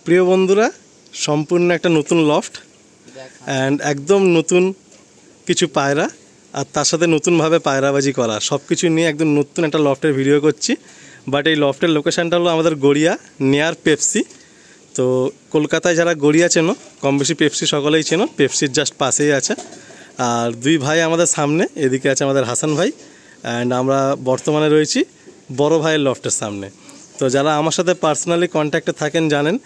প্রিয় বন্ধুরা, সম্পূর্ণ একটা নতুন লফট অ্যান্ড একদম নতুন কিছু পায়রা আর তার সাথে নতুনভাবে পায়রাবাজি করা সব কিছু নিয়ে একদম নতুন একটা লফটের ভিডিও করছি। বাট এই লফটের লোকেশানটা হলো আমাদের গড়িয়া নিয়ার পেপসি। তো কলকাতায় যারা গড়িয়া চেনো, কম বেশি পেপসি সকলেই চেনো, পেপসির জাস্ট পাশেই আছে। আর দুই ভাই আমাদের সামনে, এদিকে আছে আমাদের হাসান ভাই, অ্যান্ড আমরা বর্তমানে রয়েছি বড় ভাইয়ের লফটের সামনে। তো যারা আমার সাথে পার্সোনালি কন্ট্যাক্টে থাকেন জানেন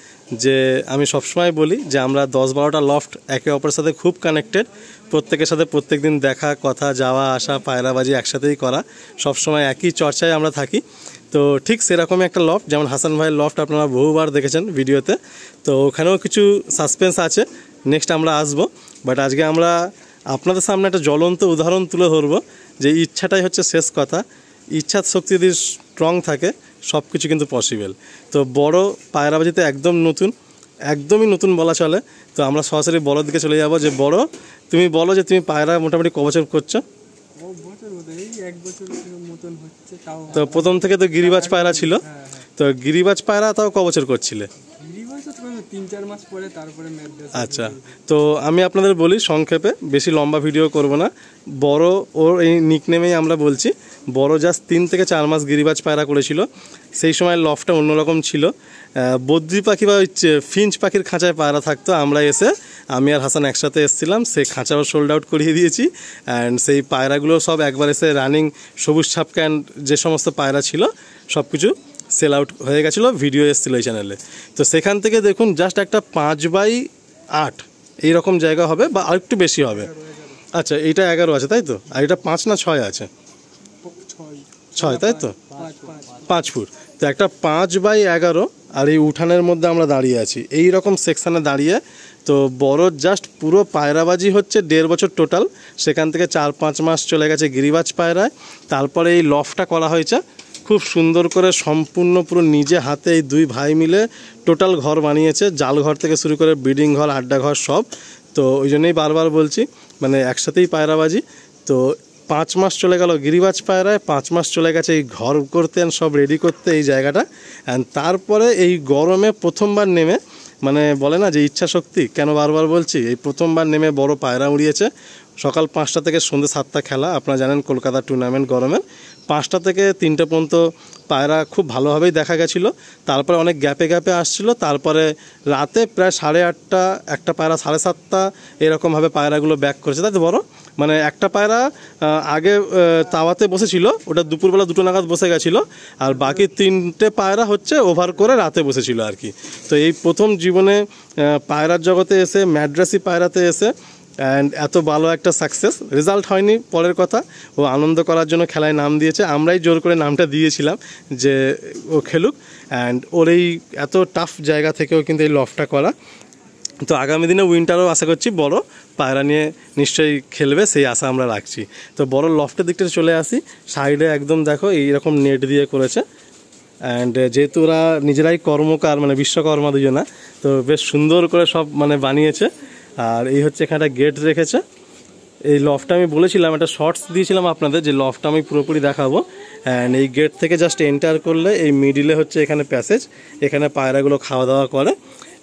যে আমি সবসময় বলি যে আমরা 10-12টা লফট একে অপরের সাথে খুব কানেক্টেড, প্রত্যেকের সাথে প্রত্যেক দিন দেখা, কথা, যাওয়া আসা, পায়রাবাজি একসাথেই করা, সবসময় একই চর্চায় আমরা থাকি। তো ঠিক সেরকমই একটা লফট, যেমন হাসান ভাইয়ের লফট আপনারা বহুবার দেখেছেন ভিডিওতে। তো ওখানেও কিছু সাসপেন্স আছে, নেক্সট আমরা আসবো। বাট আজকে আমরা আপনাদের সামনে একটা জ্বলন্ত উদাহরণ তুলে ধরবো যে ইচ্ছাটাই হচ্ছে শেষ কথা। ইচ্ছার শক্তি যদি স্ট্রং থাকে সব কিছু কিন্তু পসিবল। তো বড় পায়রাবাজিতে একদমই নতুন বলা চলে। তো আমরা সরাসরি বড়োর দিকে চলে যাবো। যে বড়, তুমি বলো যে তুমি পায়রা মোটামুটি ক বছর করছো? তো প্রথম থেকে তো গিরিবাজ পায়রা ছিল, তো গিরিবাজ পায়রা তাও ক বছর করছিলে? আচ্ছা, তো আমি আপনাদের বলি সংক্ষেপে, বেশি লম্বা ভিডিও করব না। বড় ওর এই নিকনেমেই আমরা বলছি। বড় জাস্ট 3 থেকে 4 মাস গিরিবাজ পায়রা করেছিল। সেই সময় লফটা অন্যরকম ছিল, বদ্রি পাখি বা ফিঞ্চ পাখির খাঁচায় পায়রা থাকতো। আমি আর হাসান একসাথে এসেছিলাম, সেই খাঁচাও সোল্ড আউট করিয়ে দিয়েছি। অ্যান্ড সেই পায়রাগুলো সব একবার এসে রানিং সবুজ ছাপকা অ্যান্ড যে সমস্ত পায়রা ছিল সব কিছু সেল আউট হয়ে গেছিলো, ভিডিও এসেছিলো এই চ্যানেলে। তো সেখান থেকে দেখুন জাস্ট একটা 5/8 এইরকম জায়গা হবে বা আরেকটু বেশি হবে। আচ্ছা, এইটা 11 আছে তাই তো? আর এটা 5 না 6 আছে? 6 তাই তো, 5 ফুট। তো একটা 5/11 আর এই উঠানের মধ্যে আমরা দাঁড়িয়ে আছি, এই রকম সেকশানে দাঁড়িয়ে। তো বড় জাস্ট পুরো পায়রাবাজি হচ্ছে 1.5 বছর টোটাল। সেখান থেকে 4-5 মাস চলে গেছে গিরিবাজ পায়রায়। তারপরে এই লফটা করা হয়েছে খুব সুন্দর করে, সম্পূর্ণ পুরো নিজে হাতে এই দুই ভাই মিলে টোটাল ঘর বানিয়েছে, জাল ঘর থেকে শুরু করে ব্রিডিং ঘর, আড্ডা ঘর সব। তো ওই জন্যই বারবার বলছি মানে একসাথেই পায়রাবাজি। তো 5 মাস চলে গেল গিরিবাজ পায়রায়, 5 মাস চলে গেছে এই ঘর করতে সব রেডি করতে এই জায়গাটা। অ্যান্ড তারপরে এই গরমে প্রথমবার নেমে, মানে বলে না যে ইচ্ছা শক্তি, কেন বারবার বলছি, এই প্রথমবার নেমে বড় পায়রা উড়িয়েছে। সকাল 5টা থেকে সন্ধ্যে 7টা খেলা, আপনারা জানেন কলকাতা টুর্নামেন্ট গরমের। 5টা থেকে 3টে পর্যন্ত পায়রা খুব ভালোভাবেই দেখা গেছিলো। তারপরে অনেক গ্যাপে আসছিলো। তারপরে রাতে প্রায় 8:30 একটা পায়রা 7:30 এরকমভাবে পায়রাগুলো ব্যাক করেছে, তাই তো বড়? মানে একটা পায়রা আগে তাওয়াতে বসেছিল, ওটা দুপুরবেলা 2টো নাগাদ বসে গেছিলো। আর বাকি 3টে পায়রা হচ্ছে ওভার করে রাতে বসেছিল আর কি। তো এই প্রথম জীবনে পায়রার জগতে এসে, ম্যাড্রাসি পায়রাতে এসে, অ্যান্ড এত ভালো একটা সাকসেস। রেজাল্ট হয়নি পরের কথা, ও আনন্দ করার জন্য খেলায় নাম দিয়েছে, আমরাই জোর করে নামটা দিয়েছিলাম যে ও খেলুক। অ্যান্ড ওর এই এত টাফ জায়গা থেকেও কিন্তু এই লফটা করা। তো আগামী দিনে উইন্টারও আশা করছি বড় পায়রা নিয়ে নিশ্চয়ই খেলবে, সেই আশা আমরা রাখছি। তো বড় লফটের দিকটা চলে আসি। সাইডে একদম দেখো এইরকম নেট দিয়ে করেছে। অ্যান্ড যেহেতু ওরা নিজেরাই কর্মকার, মানে বিশ্বকর্মা দুজনা, তো বেশ সুন্দর করে সব মানে বানিয়েছে। আর এই হচ্ছে এখানে একটা গেট রেখেছে। এই লফটা আমি বলেছিলাম, একটা শর্টস দিয়েছিলাম আপনাদের, যে লফটা আমি পুরোপুরি দেখাবো। অ্যান্ড এই গেট থেকে জাস্ট এন্টার করলে এই মিডিলে হচ্ছে এখানে প্যাসেজ, এখানে পায়রাগুলো খাওয়া দাওয়া করে।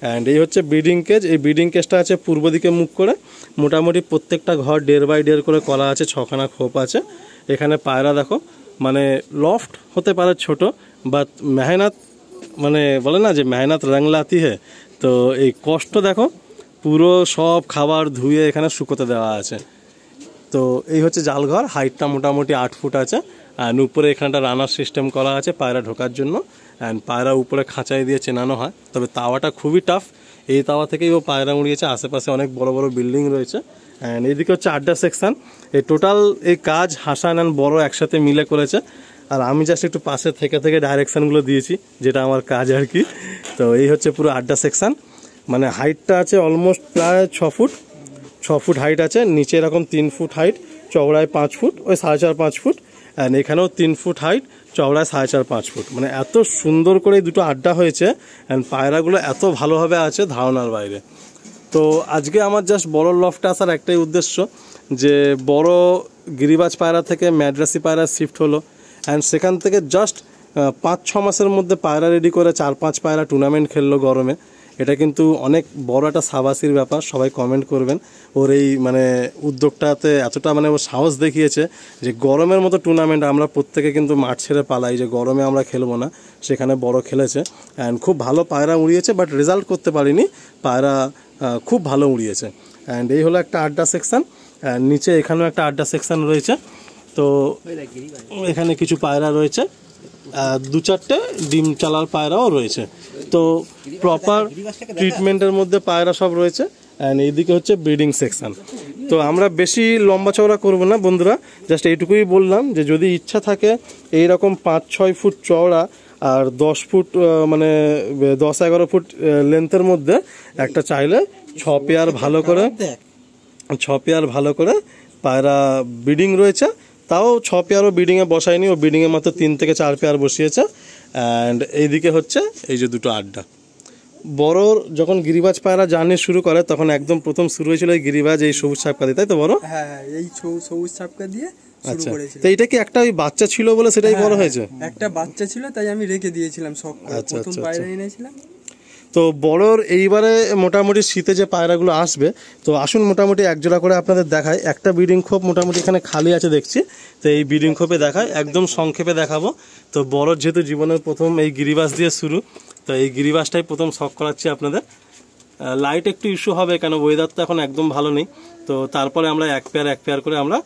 অ্যান্ড এই হচ্ছে ব্রিডিং কেজ। এই ব্রিডিং কেজটা আছে পূর্ব দিকে মুখ করে। মোটামুটি প্রত্যেকটা ঘর 1.5x1.5 করে করা আছে, 6খানা খোপ আছে। এখানে পায়রা দেখো, মানে লফট হতে পারে ছোট, বাট মেহনত, মানে বলে না যে মেহনত রং লাতি হে। তো এই কষ্ট দেখো, পুরো সব খাবার ধুয়ে এখানে শুকোতে দেওয়া আছে। তো এই হচ্ছে জালঘর, হাইটটা মোটামুটি 8 ফুট আছে। অ্যান্ড উপরে এখানটা রানার সিস্টেম করা আছে পায়রা ঢোকার জন্য। অ্যান্ড পায়রা উপরে খাঁচাই দিয়ে চেনানো হয়, তবে তাওয়াটা খুবই টাফ। এই তাওয়া থেকেই ও পায়রা উড়িয়েছে। আশেপাশে অনেক বড় বড় বিল্ডিং রয়েছে। অ্যান্ড এইদিকে হচ্ছে আড্ডা সেকশান। এই টোটাল এই কাজ হাসান অ্যান্ড বড় একসাথে মিলে করেছে। আর আমি জাস্ট একটু পাশে থেকে ডাইরেকশানগুলো দিয়েছি, যেটা আমার কাজ আর কি। তো এই হচ্ছে পুরো আড্ডা সেকশান। মানে হাইটটা আছে অলমোস্ট প্রায় 6 ফুট হাইট আছে। নিচে এরকম 3 ফুট হাইট, চওড়ায় 5 ফুট, ওই 4.5-5 ফুট। অ্যান্ড এখানেও 3 ফুট হাইট, চওড়ায় 4.5-5 ফুট। মানে এত সুন্দর করে এই দুটো আড্ডা হয়েছে। অ্যান্ড পায়রাগুলো এত ভালোভাবে আছে ধারণার বাইরে। তো আজকে আমার জাস্ট বড় লফটে আসার একটাই উদ্দেশ্য, যে বড় গিরিবাজ পায়রা থেকে ম্যাড্রাসি পায়রা শিফট হলো। অ্যান্ড সেখান থেকে জাস্ট 5-6 মাসের মধ্যে পায়রা রেডি করে 4-5 পায়রা টুর্নামেন্ট খেললো গরমে। এটা কিন্তু অনেক বড় একটা সাবাসির ব্যাপার, সবাই কমেন্ট করবেন। ওর এই মানে উদ্যোগটাতে এতটা মানে ও সাহস দেখিয়েছে যে গরমের মতো টুর্নামেন্ট আমরা প্রত্যেকে কিন্তু মাঠ ছেড়ে পালাই, যে গরমে আমরা খেলবো না, সেখানে বড় খেলেছে অ্যান্ড খুব ভালো পায়রা উড়িয়েছে, বাট রেজাল্ট করতে পারিনি। পায়রা খুব ভালো উড়িয়েছে। অ্যান্ড এই হলো একটা আড্ডা সেকশন, নিচে এখানেও একটা আড্ডা সেকশন রয়েছে। তো এখানে কিছু পায়রা রয়েছে, 2-4টে ডিম চালার পায়রাও রয়েছে। তো প্রপার ট্রিটমেন্টের মধ্যে পায়রা সব রয়েছে। অ্যান্ড এইদিকে হচ্ছে ব্রিডিং সেকশন। তো আমরা বেশি লম্বা চওড়া করবো না বন্ধুরা, জাস্ট এইটুকুই বললাম যে যদি ইচ্ছা থাকে এইরকম 5-6 ফুট চওড়া আর 10 ফুট মানে 10-11 ফুট লেন্থের মধ্যে একটা চাইলে 6 পেয়ার ভালো করে পায়রা ব্রিডিং রয়েছে। তাও 6 পেয়ারও ব্রিডিংয়ে বসায়নি, ও ব্রিডিংয়ে মাত্র 3 থেকে 4 পেয়ার বসিয়েছে। অ্যান্ড এইদিকে হচ্ছে এই যে দুটো আড্ডা। বড়র যখন গিরিবাজ পায়রা জার্নি শুরু করে তখন একদম প্রথম শুরু হয়েছিল এই গিরিবাজ এই সবুজ ছাপকা দিয়ে, তাই তো বড়? হ্যাঁ, এই সবুজ ছাপকা দিয়ে শুরু করেছিল। তো এটা কি একটা ওই বাচ্চা ছিল বলে সেটাই বড় হয়েছে? একটা বাচ্চা ছিল, তাই আমি রেখে দিয়েছিলাম শখ করে, প্রথম পায়রা এনেছিলাম। তো বড়র এইবারে মোটামুটি শীতে যে পায়রাগুলো আসবে, তো আসুন মোটামুটি এক জোড়া করে আপনাদের দেখায়। একটা ব্রিডিং খোপ মোটামুটি এখানে খালি আছে দেখছি, তো এই ব্রিডিং খোপে দেখায়, একদম সংক্ষেপে দেখাবো। তো বড়র যেহেতু জীবনের প্রথম এই গিরিবাজ দিয়ে শুরু, তো এই গিরিবাজটাই প্রথম শখ করাচ্ছি আপনাদের। লাইট একটু ইস্যু হবে, কেন ওয়েদার তো এখন একদম ভালো নেই। তো তারপরে আমরা এক পেয়ার করে আমরা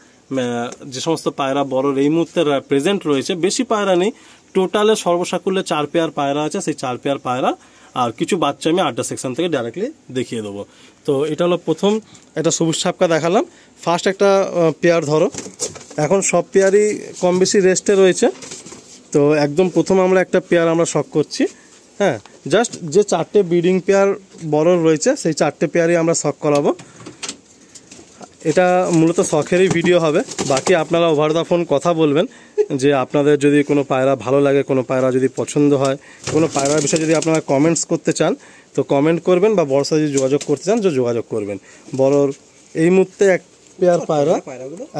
যে সমস্ত পায়রা বড়র এই মুহূর্তে প্রেজেন্ট রয়েছে, বেশি পায়রা নেই, টোটালে সর্বসাকুল্যে 4 পেয়ার পায়রা আছে। সেই 4 পেয়ার পায়রা আর কিছু বাচ্চা আমি আড্ডা সেকশন থেকে ডাইরেক্টলি দেখিয়ে দেবো। তো এটা হলো প্রথম, একটা সবুজ ছাপকা দেখালাম। ফার্স্ট একটা পেয়ার ধরো, এখন সব পেয়ারই কম বেশি রেস্টে রয়েছে। তো একদম প্রথম আমরা একটা পেয়ার আমরা শখ করছি। হ্যাঁ, জাস্ট যে 4টে ব্রিডিং পেয়ার বড় রয়েছে সেই 4টে পেয়ারই আমরা শখ করাবো। এটা মূলত শখেরই ভিডিও হবে, বাকি আপনারা ওভার দ্য ফোন কথা বলবেন যে আপনাদের যদি কোনো পায়রা ভালো লাগে, কোনো পায়রা যদি পছন্দ হয়, কোনো পায়রার বিষয়ে যদি আপনারা কমেন্টস করতে চান তো কমেন্ট করবেন, বা বড়র সাথে যদি যোগাযোগ করতে চান তো যোগাযোগ করবেন। বড়র এই মুহূর্তে এক পেয়ার পায়রা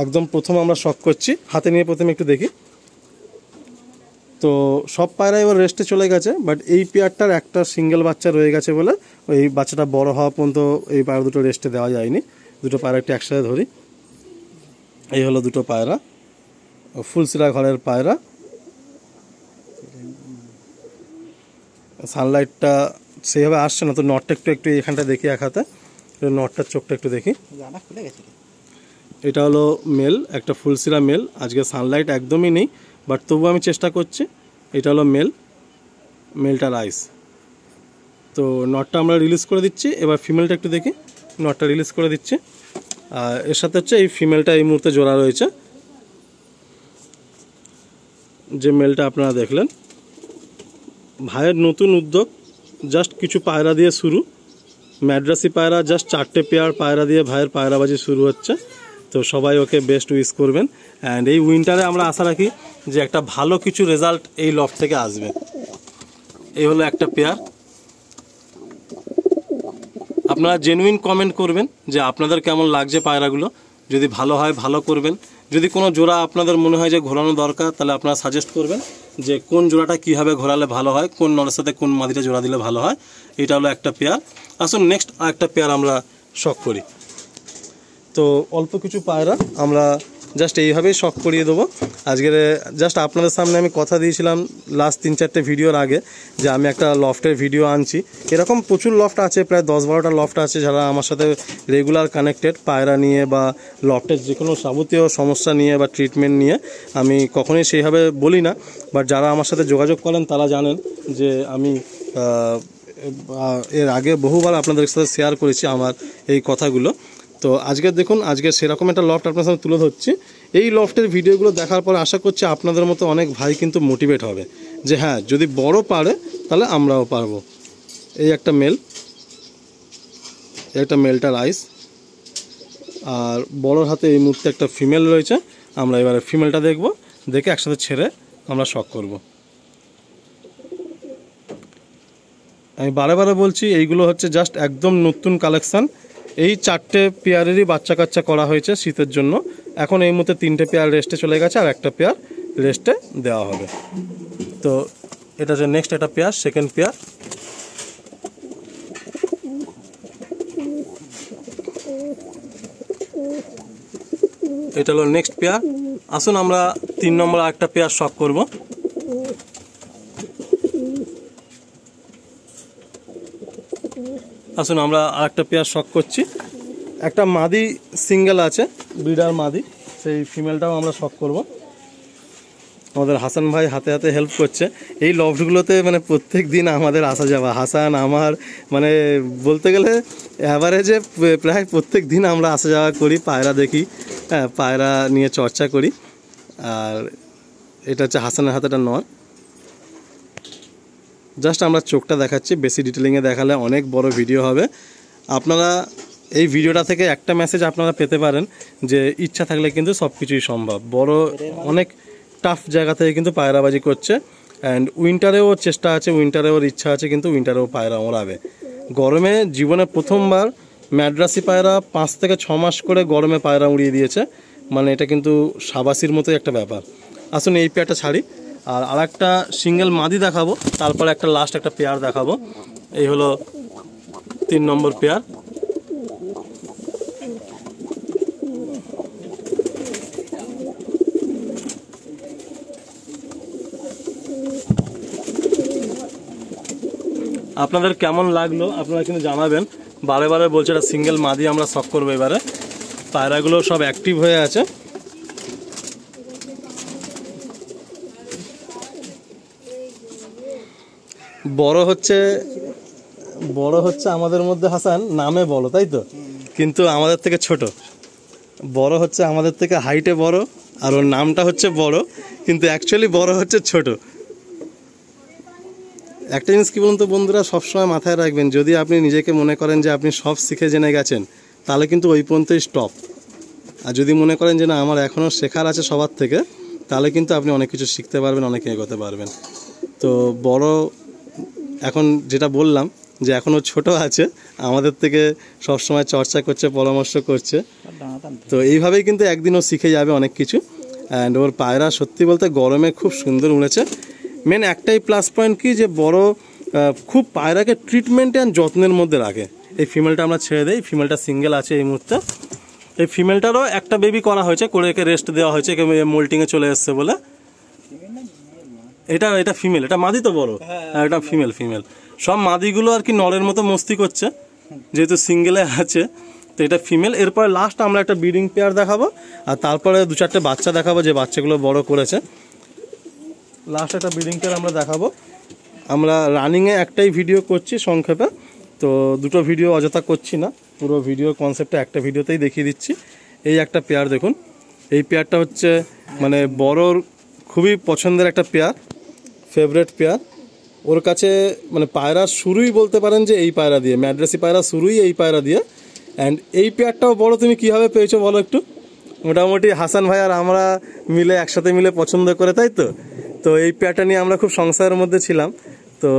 একদম প্রথম আমরা শখ করছি, হাতে নিয়ে প্রথমে একটু দেখি। তো সব পায়রা এবার রেস্টে চলে গেছে, বাট এই পেয়ারটার একটা সিঙ্গেল বাচ্চা রয়ে গেছে বলে ওই বাচ্চাটা বড় হওয়া পর্যন্ত এই পায়রা দুটো রেস্টে দেওয়া যায়নি। দুটো পায়রা একটু একসাথে ধরি। এই হলো দুটো পায়রা, ফুলসিরা ঘরের পায়রা। সানলাইটটা সেইভাবে আসছে না, তো নটটা একটু এখানটা দেখি এক হাতে, নটটার চোখটা একটু দেখি। এটা হলো মেল, একটা ফুলসিরা মেল। আজকে সানলাইট একদমই নেই, বাট তবু আমি চেষ্টা করছি। এটা হলো মেলটার আইস। তো নটটা আমরা রিলিজ করে দিচ্ছি। এবার ফিমেলটা একটু দেখি, নটটা রিলিজ করে দিচ্ছি। আর এর সাথে হচ্ছে এই ফিমেলটা এই মুহূর্তে জোড়া রয়েছে, যে মেলটা আপনারা দেখলেন। ভাইয়ের নতুন উদ্যোগ, জাস্ট কিছু পায়রা দিয়ে শুরু, ম্যাড্রাসি পায়রা, জাস্ট 4টে পেয়ার পায়রা দিয়ে ভাইয়ের পায়রাবাজি শুরু হচ্ছে। তো সবাই ওকে বেস্ট উইশ করবেন। অ্যান্ড এই উইন্টারে আমরা আশা রাখি যে একটা ভালো কিছু রেজাল্ট এই লফট থেকে আসবে। এই হলো একটা পেয়ার। আপনারা জেনুইন কমেন্ট করবেন যে আপনাদের কেমন লাগছে পায়রাগুলো, যদি ভালো হয় ভালো করবেন। যদি কোনো জোড়া আপনাদের মনে হয় যে ঘোরানো দরকার, তাহলে আপনারা সাজেস্ট করবেন যে কোন জোড়াটা কীভাবে ঘোরালে ভালো হয়, কোন নলের সাথে কোন মাদিটা জোড়া দিলে ভালো হয়। এটা হলো একটা পেয়ার। আসুন নেক্সট আরেকটা পেয়ার আমরা শখ করি। তো অল্প কিছু পায়রা আমরা জাস্ট এইভাবেই শখ করিয়ে দেবো আজকের। জাস্ট আপনাদের সামনে আমি কথা দিয়েছিলাম লাস্ট 3-4টে ভিডিওর আগে যে আমি একটা লফটের ভিডিও আনছি। এরকম প্রচুর লফট আছে, প্রায় 10-12টা লফট আছে যারা আমার সাথে রেগুলার কানেক্টেড পায়রা নিয়ে বা লফটের যে কোনো যাবতীয় সমস্যা নিয়ে বা ট্রিটমেন্ট নিয়ে। আমি কখনোই সেইভাবে বলি না, বাট যারা আমার সাথে যোগাযোগ করেন তারা জানেন যে আমি এর আগে বহুবার আপনাদের সাথে শেয়ার করেছি আমার এই কথাগুলো। তো আজকে দেখুন, আজকে সেরকম একটা লফট আপনার সামনে তুলে ধরছি। এই লফটের ভিডিওগুলো দেখার পর আশা করছি আপনাদের মতো অনেক ভাই কিন্তু মোটিভেট হবে যে হ্যাঁ, যদি বড় পারে তাহলে আমরাও পারবো। এই একটা মেলটার আইস, আর বড়োর হাতে এই মুহূর্তে একটা ফিমেল রয়েছে। আমরা এবারে ফিমেলটা দেখব, দেখে একসাথে ছেড়ে আমরা শখ করব। আমি বারে বলছি এইগুলো হচ্ছে জাস্ট একদম নতুন কালেকশান। এই 4টে পেয়ারেরই বাচ্চা কাচ্চা করা হয়েছে শীতের জন্য। এখন এই মুহূর্তে 3টে পেয়ার রেস্টে চলে গেছে, আর একটা পেয়ার রেস্টে দেওয়া হবে। তো এটা যে নেক্সট একটা পেয়ার, সেকেন্ড পেয়ার। এটা হলো নেক্সট পেয়ার। আসুন আমরা 3 নম্বর আরেকটা পেয়ার শখ করব। আসুন আমরা আরেকটা পেয়ার শখ করছি। একটা মাদি সিঙ্গেল আছে, ব্রিডার মাদি, সেই ফিমেলটাও আমরা শখ করব। আমাদের হাসান ভাই হাতে হাতে হেল্প করছে এই লফটগুলোতে, মানে প্রত্যেক দিন আমাদের আসা যাওয়া, হাসান আমার মানে বলতে গেলে অ্যাভারেজে প্রায় প্রত্যেক দিন আমরা আসা যাওয়া করি, পায়রা দেখি, হ্যাঁ পায়রা নিয়ে চর্চা করি। আর এটা হচ্ছে হাসানের হাতেটা নর। জাস্ট আমরা চোখটা দেখাচ্ছি, বেশি ডিটেলিংয়ে দেখালে অনেক বড় ভিডিও হবে। আপনারা এই ভিডিওটা থেকে একটা মেসেজ আপনারা পেতে পারেন যে ইচ্ছা থাকলে কিন্তু সব কিছুই সম্ভব। বড় অনেক টাফ জায়গা থেকে কিন্তু পায়রাবাজি করছে, অ্যান্ড উইন্টারেও চেষ্টা আছে, উইন্টারেও ইচ্ছা আছে, কিন্তু উইন্টারেও পায়রা ওড়াবে। গরমে জীবনে প্রথমবার ম্যাড্রাসি পায়রা 5 থেকে 6 মাস করে গরমে পায়রা উড়িয়ে দিয়েছে, মানে এটা কিন্তু সাবাসির মতোই একটা ব্যাপার। আসুন এই পেয়ারটা ছাড়ি, আর একটা সিঙ্গেল মাদি দেখাবো, তারপরে একটা লাস্ট একটা পেয়ার দেখাবো। এই হলো 3 নম্বর পেয়ার। আপনাদের কেমন লাগলো আপনারা কিন্তু জানাবেন। বারে বারে বলছে এটা সিঙ্গেল মাদি আমরা শখ করবো এবারে। পায়রাগুলো সব অ্যাক্টিভ হয়ে আছে। বড় হচ্ছে আমাদের মধ্যে হাসান নামে বড়, তাই তো, কিন্তু আমাদের থেকে ছোট। বড় হচ্ছে আমাদের থেকে হাইটে বড়, আর ওর নামটা হচ্ছে বড়, কিন্তু অ্যাকচুয়ালি বড় হচ্ছে ছোট। একটা জিনিস কি বলুন তো বন্ধুরা, সবসময় মাথায় রাখবেন, যদি আপনি নিজেকে মনে করেন যে আপনি সব শিখে জেনে গেছেন, তাহলে কিন্তু ওই পর্যন্তই স্টপ। আর যদি মনে করেন যে না আমার এখনও শেখার আছে সবার থেকে, তাহলে কিন্তু আপনি অনেক কিছু শিখতে পারবেন, অনেক এগোতে পারবেন। তো বড় এখন যেটা বললাম যে এখনও ছোট আছে, আমাদের থেকে সবসময় চর্চা করছে, পরামর্শ করছে, তো এইভাবেই কিন্তু একদিনও শিখে যাবে অনেক কিছু। অ্যান্ড ওর পায়রা সত্যি বলতে গরমে খুব সুন্দর উড়েছে। মেন একটাই প্লাস পয়েন্ট কি, যে বড় খুব পায়রাকে ট্রিটমেন্ট অ্যান্ড যত্নের মধ্যে রাখে। এই ফিমেলটা আমরা ছেড়ে দেই, ফিমেলটা সিঙ্গেল আছে এই মুহূর্তে। এই ফিমেলটারও একটা বেবি করা হয়েছে, করে একে রেস্ট দেওয়া হয়েছে, একে মোল্টিংয়ে চলে এসছে বলে। এটা ফিমেল, এটা মাদি তো বড়, এটা ফিমেল। সব মাদিগুলো আর কি নরের মতো মস্তি করছে, যেহেতু সিঙ্গেলে আছে, তো এটা ফিমেল। এরপরে লাস্ট আমরা একটা ব্রিডিং পেয়ার দেখাবো, আর তারপরে 2-4টে বাচ্চা দেখাবো যে বাচ্চাগুলো বড় করেছে। লাস্ট একটা ব্রিডিং পেয়ার আমরা দেখাবো। আমরা রানিংয়ে একটাই ভিডিও করছি সংক্ষেপে, তো 2টো ভিডিও অযথা করছি না, পুরো ভিডিও কনসেপ্টটা একটা ভিডিওতেই দেখিয়ে দিচ্ছি। এই একটা পেয়ার দেখুন, এই পেয়ারটা হচ্ছে মানে বড়র খুবই পছন্দের একটা পেয়ার, ফেভারেট পেয়ার ওর কাছে। মানে পায়রা শুরুই বলতে পারেন যে এই পায়রা দিয়ে, ম্যাড্রাসি পায়রা শুরুই এই পায়রা দিয়ে। অ্যান্ড এই পেয়ারটাও বড়, তুমি কীভাবে পেয়েছো বলো একটু? মোটামুটি হাসান ভাই আর আমরা মিলে একসাথে মিলে পছন্দ করে, তাই তো? তো এই পেয়ারটা নিয়ে আমরা খুব সংশয়ের মধ্যে ছিলাম। তো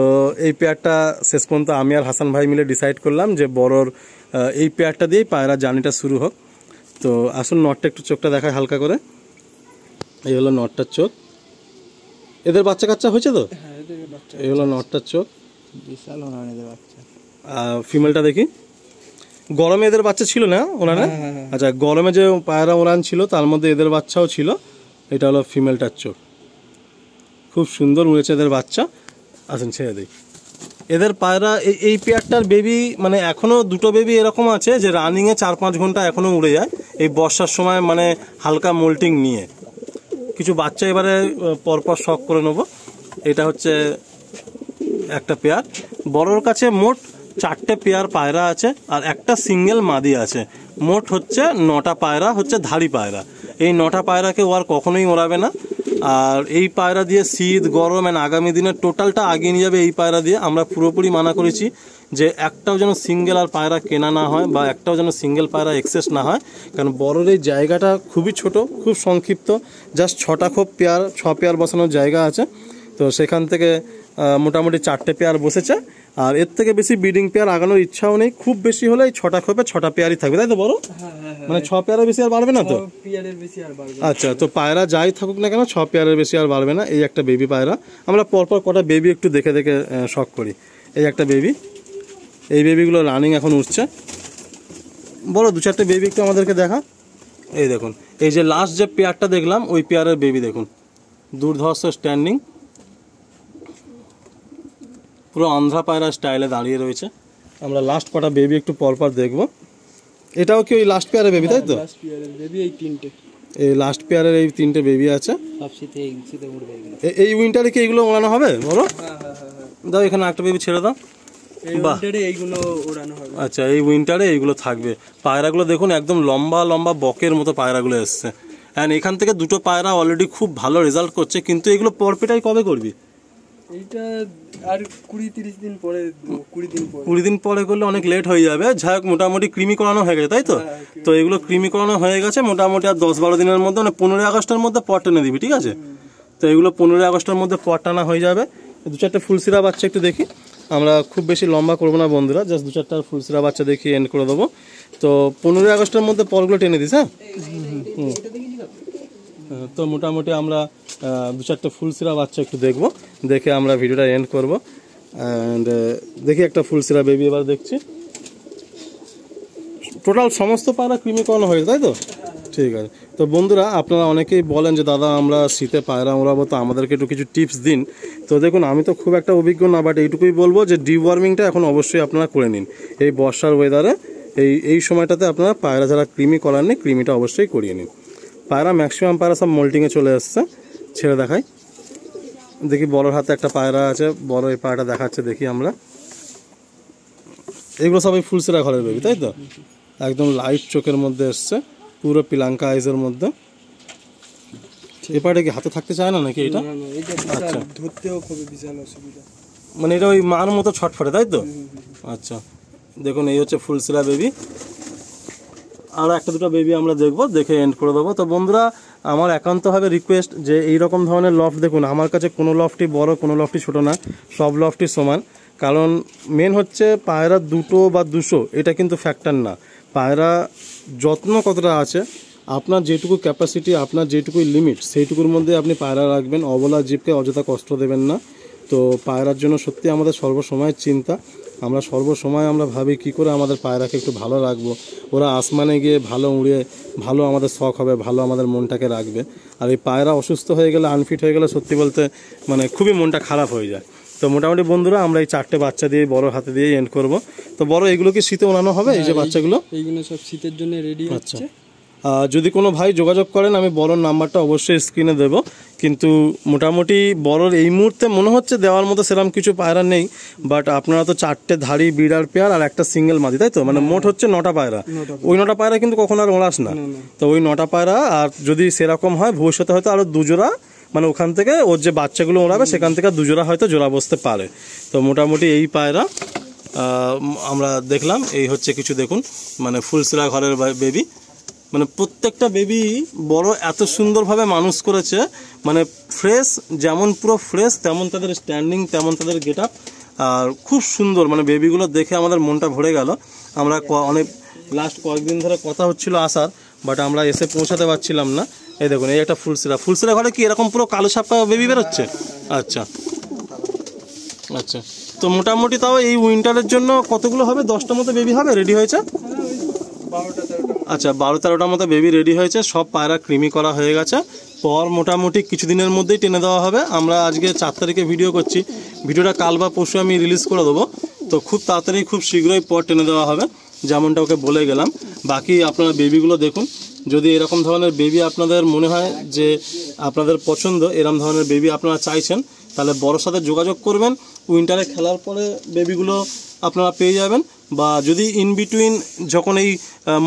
এই পেয়ারটা শেষ পর্যন্ত আমি আর হাসান ভাই মিলে ডিসাইড করলাম যে বড়র এই পেয়ারটা দিয়েই পায়রা জার্নিটা শুরু হোক। তো আসুন নটটা একটু চোখটা দেখায় হালকা করে। এই হলো নটটার চোখ। এদের বাচ্চা কাচ্চা হয়েছে তো? এই হলো নটটার চোখ, বিশাল এদের বাচ্চা। ফিমেলটা দেখি। গরমে এদের বাচ্চা ছিল না ওনারা? আচ্ছা, গরমে যে পায়রা ওড়ান ছিল তার মধ্যে এদের বাচ্চাও ছিল। এটা হলো ফিমেলটার চোখ, খুব সুন্দর উড়েছে এদের বাচ্চা। আসুন ছেড়ে দিই এদের পায়রা। এই পেয়ারটার বেবি মানে এখনও 2টো বেবি এরকম আছে যে রানিংয়ে 4-5 ঘন্টা এখনও উড়ে যায় এই বর্ষার সময়, মানে হালকা মোল্টিং নিয়ে। কিছু বাচ্চা এবারে পরপর শখ করে নেবো। এটা হচ্ছে একটা পেয়ার। বড়োর কাছে মোট 4টে পেয়ার পায়রা আছে, আর একটা সিঙ্গেল মাদি আছে। মোট হচ্ছে 9টা পায়রা হচ্ছে ধাড়ি পায়রা। এই 9টা পায়রাকে ও আর কখনোই ওড়াবে না। আর এই পায়রা দিয়ে শীত গরম অ্যান্ড আগামী দিনের টোটালটা আগিয়ে নিয়ে যাবে এই পায়রা দিয়ে। আমরা পুরোপুরি মানা করেছি যে একটাও যেন সিঙ্গেল আর পায়রা কেনা না হয়, বা একটাও যেন সিঙ্গেল পায়রা এক্সেস না হয়, কারণ বড়োর এই জায়গাটা খুবই ছোট, খুব সংক্ষিপ্ত, জাস্ট 6টা খোপ পেয়ার, 6 পেয়ার বসানোর জায়গা আছে। তো সেখান থেকে মোটামুটি 4টে পেয়ার বসেছে, আর এর থেকে বেশি ব্রিডিং পেয়ার আগানোর ইচ্ছাও নেই। খুব বেশি হলে এই 6টা খোপে 6টা পেয়ারই থাকবে, তাই তো বড়? মানে 6 পেয়ারের বেশি আর বাড়বে না তো? আচ্ছা, তো পায়রা যাই থাকুক না কেন 6 পেয়ারের বেশি আর বাড়বে না। এই একটা বেবি পায়রা। আমরা পরপর কটা বেবি একটু দেখে দেখে শখ করি। এই একটা বেবি, এই বেবিগুলো রানিং এখন উঠছে। বলো 2-4টে বেবি একটু আমাদেরকে দেখা। এই দেখুন, এই যে লাস্ট যে পেয়ারটা দেখলাম ওই পেয়ারের বেবি দেখুন, দুর্ধর্ষ স্ট্যান্ডিং, পুরো আন্ধ্রা পায়রা স্টাইলে দাঁড়িয়ে রয়েছে। আমরা লাস্ট কটা বেবি একটু পরপর দেখবো। এটাও কি ওই লাস্ট পেয়ারের বেবি, তাই তো? লাস্ট পেয়ারের বেবি এই তিনটে, এই লাস্ট পেয়ারের এই 3টে বেবি আছে। সব শীতে উঠবে এগুলো। এই উইন্টারে কি এগুলো ওড়ানো হবে বলো? হ্যাঁ হ্যাঁ হ্যাঁ, দাও এখানে একটা বেবি ছেড়ে দাও। এই উইন্টারে এইগুলো ওড়ানো হবে। আচ্ছা, এই উইন্টারে এইগুলো থাকবে। পায়রাগুলো দেখুন একদম লম্বা লম্বা বকের মতো পায়রাগুলো এসছে। অ্যান্ড এখান থেকে 2টো পায়রা অলরেডি খুব ভালো রেজাল্ট করছে। কিন্তু এগুলো পরপেটাই কবে করবি? এইটা আর 20-30 দিন পরে, 20 দিন পরে করলে অনেক লেট হয়ে যাবে। যাই হোক, মোটামুটি কৃমি করানো হয়ে গেছে, তাই তো? তো এগুলো কৃমি করানো হয়ে গেছে মোটামুটি আর 10-12 দিনের মধ্যে, মানে 15 আগস্টের মধ্যে পট টেনে দিবি, ঠিক আছে? তো এগুলো 15 আগস্টের মধ্যে পট টানা হয়ে যাবে। 2-4টে ফুলসিরা বাচ্চা একটু দেখি। আমরা খুব বেশি লম্বা করবো না বন্ধুরা, জাস্ট 2-4টা ফুলসিরা বাচ্চা দেখি এন্ড করে দেবো। তো 15 আগস্টের মধ্যে পরগুলো টেনে দিস। হ্যাঁ, তো মোটামুটি আমরা 2-4টে ফুলসিরা বাচ্চা একটু দেখবো, দেখে আমরা ভিডিওটা এন্ড করবো। অ্যান্ড দেখি একটা ফুলসিরা বেবি এবার দেখছি। টোটাল সমস্ত পায়রা কৃমি করানো হয়েছে, তাই তো? ঠিক আছে। তো বন্ধুরা, আপনারা অনেকেই বলেন যে দাদা আমরা শীতে পায়রা ওড়াবো, তো আমাদেরকে একটু কিছু টিপস দিন। তো দেখুন, আমি তো খুব একটা অভিজ্ঞ না, বাট এইটুকুই বলবো যে ডিওয়ার্মিংটা এখন অবশ্যই আপনারা করে নিন। এই বর্ষার ওয়েদারে এই সময়টাতে আপনারা পায়রা যারা কৃমি করাননি, কৃমিটা অবশ্যই করিয়ে নিন। পায়রা ম্যাক্সিমাম পায়রা সব মোল্টিংয়ে চলে এসছে। ছেড়ে দেখাই, দেখি বড়োর হাতে একটা পায়রা আছে, বড় এই পায়রাটা দেখাচ্ছে, দেখি আমরা। এগুলো সবাই ফুলসিরা ঘরের বেবি, তাই তো? একদম লাইট চোখের মধ্যে এসছে, পুরো পিলাঙ্কা আইজের মধ্যে। এই পায়রাটা কি হাতে থাকতে চায় না নাকি এটা? আচ্ছা, ধরতেও খুব বিশাল অসুবিধা, মানে এটা ওই মার মতো ছটফটে, তাই তো? আচ্ছা, দেখুন এই হচ্ছে ফুলসিরা বেবি। আরও 1-2টো বেবি আমরা দেখবো, দেখে এন্ড করে দেবো। তো বন্ধুরা, আমার একান্তভাবে রিকোয়েস্ট যে এইরকম ধরনের লফট দেখুন, আমার কাছে কোনো লফটই বড়, কোনো লফটই ছোটো না, সব লফটই সমান। কারণ মেন হচ্ছে পায়রা 2টো বা 200 এটা কিন্তু ফ্যাক্টর না। পায়রা যত্ন কতটা আছে, আপনার যেটুকু ক্যাপাসিটি, আপনার যেটুকুই লিমিট, সেইটুকুর মধ্যে আপনি পায়রা রাখবেন। অবলা জীবকে অযথা কষ্ট দেবেন না। তো পায়রার জন্য সত্যি আমাদের সর্বসময়ের চিন্তা। আমরা সর্বসময় আমরা ভাবি কী করে আমাদের পায়রাকে একটু ভালো রাখবো, ওরা আসমানে গিয়ে ভালো উড়ে ভালো আমাদের শখ হবে, ভালো আমাদের মনটাকে রাখবে। আর এই পায়রা অসুস্থ হয়ে গেলে, আনফিট হয়ে গেলে, সত্যি বলতে মানে খুবই মনটা খারাপ হয়ে যায়। তো মোটামুটি বন্ধুরা, আমরা এই 4টে বাচ্চা দিয়ে বড় হাতে দিয়ে এন্ড করব। তো বড় এগুলো কি শীতে ওড়ানো হবে? এই যে বাচ্চাগুলো, এইগুলো সব শীতের জন্য রেডি হচ্ছে। যদি কোনো ভাই যোগাযোগ করেন, আমি বড়র নাম্বারটা অবশ্যই স্ক্রিনে দেবো। কিন্তু মোটামুটি বড়র এই মুহূর্তে মনে হচ্ছে দেওয়ার মতো সেরকম কিছু পায়রা নেই। বাট আপনারা তো 4টে ধাড়ি বিড়ার পেয়ার আর একটা সিঙ্গেল মাদি, তাই তো? মানে মোট হচ্ছে 9টা পায়রা। ওই 9টা পায়রা কিন্তু কখন আর ওড়াস না। তো ওই 9টা পায়রা, আর যদি সেরকম হয় ভবিষ্যতে হয়তো আরও 2 জোড়া, মানে ওখান থেকে ওর যে বাচ্চাগুলো ওড়াবে সেখান থেকে 2 জোড়া হয়তো জোড়া বসতে পারে। তো মোটামুটি এই পায়রা আমরা দেখলাম। এই হচ্ছে কিছু দেখুন, মানে ফুলসিরা ঘরের বেবি। মানে প্রত্যেকটা বেবি বড় এত সুন্দরভাবে মানুষ করেছে, মানে ফ্রেশ, যেমন পুরো ফ্রেশ তেমন তাদের স্ট্যান্ডিং, তেমন তাদের গেট আপ। আর খুব সুন্দর, মানে বেবিগুলো দেখে আমাদের মনটা ভরে গেল। আমরা অনেক লাস্ট কয়েকদিন ধরে কথা হচ্ছিল আসার, বাট আমরা এসে পৌঁছাতে পারছিলাম না। এই দেখুন, এই একটা ফুলসিরা ঘরে কি এরকম পুরো কালো ছাপা বেবি বেরোচ্ছে? আচ্ছা আচ্ছা। তো মোটামুটি তাও এই উইন্টারের জন্য কতগুলো হবে? 10টা মতো বেবি হবে রেডি হয়েছে। আচ্ছা, 12-13টার মতো বেবি রেডি হয়েছে। সব পায়রা কৃমি করা হয়ে গেছে। পর মোটামুটি কিছুদিনের মধ্যেই টেনে দেওয়া হবে। আমরা আজকে 4 তারিখে ভিডিও করছি, ভিডিওটা কাল বা পরশু আমি রিলিজ করে দেবো। তো খুব তাড়াতাড়ি, খুব শীঘ্রই পর টেনে দেওয়া হবে, যেমনটা ওকে বলে গেলাম। বাকি আপনারা বেবিগুলো দেখুন। যদি এরকম ধরনের বেবি আপনাদের মনে হয় যে আপনাদের পছন্দ, এরকম ধরনের বেবি আপনারা চাইছেন, তাহলে বড়োর সাথে যোগাযোগ করবেন। উইন্টারে খেলার পরে বেবিগুলো আপনারা পেয়ে যাবেন। বা যদি ইন বিটুইন যখন এই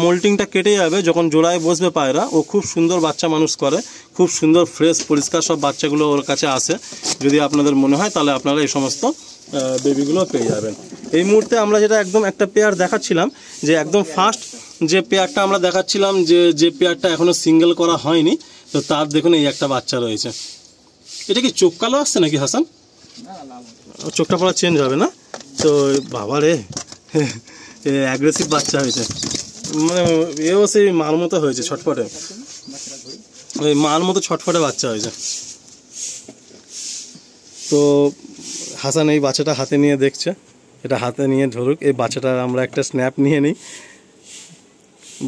মোল্টিংটা কেটে যাবে, যখন জোড়ায় বসবে পায়রা, ও খুব সুন্দর বাচ্চা মানুষ করে, খুব সুন্দর ফ্রেশ পরিষ্কার সব বাচ্চাগুলো ওর কাছে আসে। যদি আপনাদের মনে হয় তাহলে আপনারা এই সমস্ত বেবিগুলো পেয়ে যাবেন। এই মুহূর্তে আমরা যেটা একদম একটা পেয়ার দেখাচ্ছিলাম, যে একদম ফার্স্ট যে পেয়ারটা আমরা দেখাচ্ছিলাম, যে পেয়ারটা এখনও সিঙ্গেল করা হয়নি, তো তার দেখুন এই একটা বাচ্চা রয়েছে। এটা কি চোখ কালো আসছে নাকি হাসান? চোখটা পড়া চেঞ্জ হবে না তো? বাবা রে, অ্যাগ্রেসিভ বাচ্চা হয়েছে, মানে এও সেই মার মতো হয়েছে, ছটফটে, ওই মার মতো ছটফটে বাচ্চা হয়েছে। তো হাসান এই বাচ্চাটা হাতে নিয়ে দেখছে, এটা হাতে নিয়ে ধরুক। এই বাচ্চাটার আমরা একটা স্ন্যাপ নিয়ে নিই।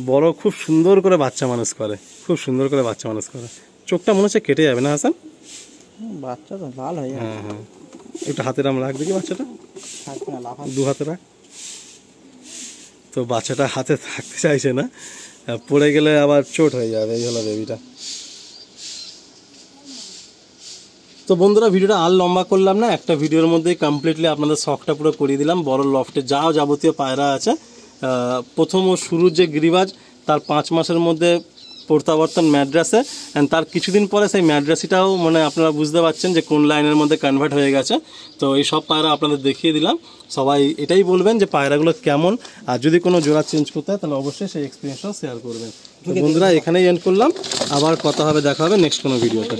বড় খুব সুন্দর করে বাচ্চা মানুষ করে, খুব সুন্দর করে বাচ্চা মানুষ করে। চোখটা মনে হচ্ছে কেটে যাবে না হাসান? বাচ্চা তো লাল হয়ে যাবে। হ্যাঁ হ্যাঁ, একটু হাতে রাখ দেখি বাচ্চাটা, দু হাতে রাখ। তো বাচ্চাটা হাতে থাকতে চাইছে না, পড়ে গেলে আবার চোট হয়ে যাবে। এই হলো বেবিটা। তো বন্ধুরা ভিডিওটা আর লম্বা করলাম না, একটা ভিডিওর মধ্যেই কমপ্লিটলি আপনাদের শখটা পুরো করিয়ে দিলাম। বড় লফটে যা যাবতীয় পায়রা আছে, প্রথম ও শুরুর যে গিরিবাজ তার 5 মাসের মধ্যে প্রত্যাবর্তন ম্যাড্রাসে, অ্যান্ড তার কিছুদিন পরে সেই ম্যাড্রাসিটাও মানে আপনারা বুঝতে পারছেন যে কোন লাইনের মধ্যে কনভার্ট হয়ে গেছে। তো এই সব পায়রা আপনাদের দেখিয়ে দিলাম। সবাই এটাই বলবেন যে পায়রাগুলো কেমন, আর যদি কোনো জোড়া চেঞ্জ করতে হয় তাহলে অবশ্যই সেই এক্সপিরিয়েন্সটাও শেয়ার করবেন। তো বন্ধুরা এখানেই এন্ড করলাম, আবার কথা হবে, দেখা হবে নেক্সট কোনো ভিডিওতে।